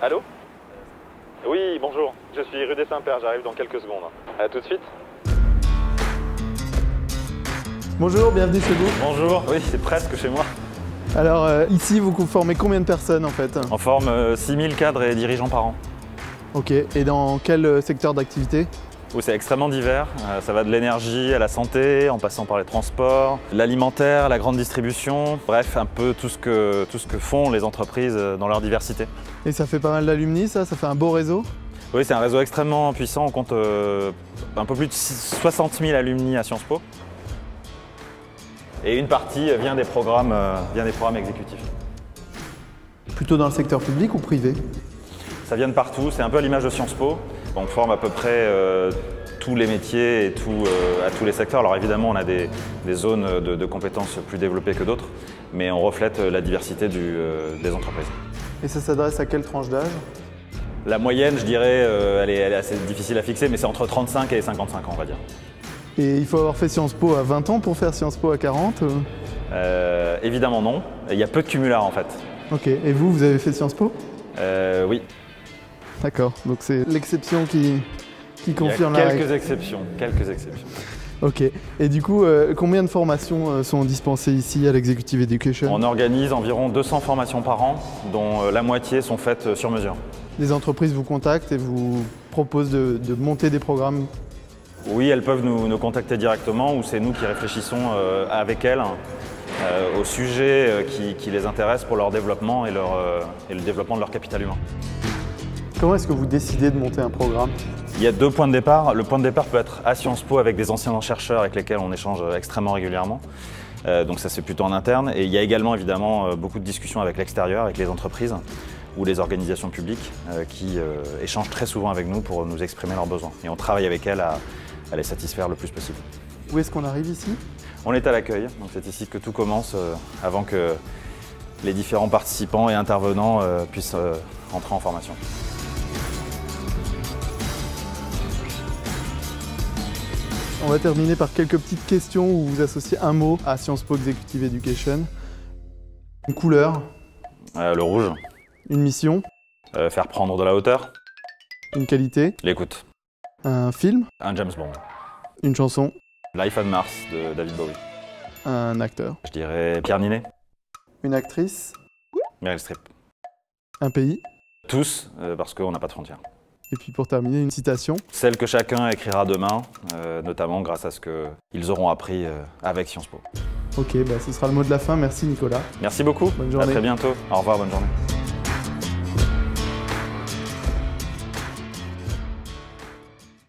Allô? Oui, bonjour. Je suis rue des Saints-Pères, j'arrive dans quelques secondes. À tout de suite. Bonjour, bienvenue chez vous. Bonjour. Oui, c'est presque chez moi. Alors ici, vous formez combien de personnes en fait? On forme 6000 cadres et dirigeants par an. Ok, et dans quel secteur d'activité? C'est extrêmement divers. Ça va de l'énergie à la santé, en passant par les transports, l'alimentaire, la grande distribution. Bref, un peu tout ce que font les entreprises dans leur diversité. Et ça fait pas mal d'alumni, ça fait un beau réseau? Oui, c'est un réseau extrêmement puissant. On compte un peu plus de 60 000 alumni à Sciences Po. Et une partie vient des programmes exécutifs. Plutôt dans le secteur public ou privé? Ça vient de partout, c'est un peu à l'image de Sciences Po. On forme à peu près tous les métiers et à tous les secteurs. Alors évidemment, on a des zones de compétences plus développées que d'autres, mais on reflète la diversité des entreprises. Et ça s'adresse à quelle tranche d'âge? La moyenne, je dirais, elle est assez difficile à fixer, mais c'est entre 35 et 55 ans, on va dire. Et il faut avoir fait Sciences Po à 20 ans pour faire Sciences Po à 40? Évidemment non. Il y a peu de cumulards en fait. Ok, et vous avez fait Sciences Po? Oui. D'accord, donc c'est l'exception qui confirme la règle. Quelques exceptions. Ok, et du coup, combien de formations sont dispensées ici à l'Executive Education? On organise environ 200 formations par an, dont la moitié sont faites sur mesure. Des entreprises vous contactent et vous proposent de monter des programmes? Oui, elles peuvent nous contacter directement ou c'est nous qui réfléchissons avec elles aux sujets qui les intéressent pour leur développement et le développement de leur capital humain. Comment est-ce que vous décidez de monter un programme? Il y a deux points de départ. Le point de départ peut être à Sciences Po avec des anciens chercheurs avec lesquels on échange extrêmement régulièrement. Donc ça c'est plutôt en interne. Et il y a également évidemment beaucoup de discussions avec l'extérieur, avec les entreprises ou les organisations publiques qui échangent très souvent avec nous pour nous exprimer leurs besoins. Et on travaille avec elles à les satisfaire le plus possible. Où est-ce qu'on arrive ici? On est à l'accueil, donc c'est ici que tout commence avant que les différents participants et intervenants puissent entrer en formation. On va terminer par quelques petites questions où vous associez un mot à Sciences Po Executive Education. Une couleur. Le rouge. Une mission. Faire prendre de la hauteur. Une qualité. L'écoute. Un film. Un James Bond. Une chanson. Life on Mars de David Bowie. Un acteur. Je dirais Pierre Ninet. Une actrice. Meryl Streep. Un pays. Tous, parce qu'on n'a pas de frontières. Et puis pour terminer, une citation. Celle que chacun écrira demain, notamment grâce à ce qu'ils auront appris avec Sciences Po. Ok, ce sera le mot de la fin. Merci Nicolas. Merci beaucoup. Bonne journée. À très bientôt. Au revoir, bonne journée.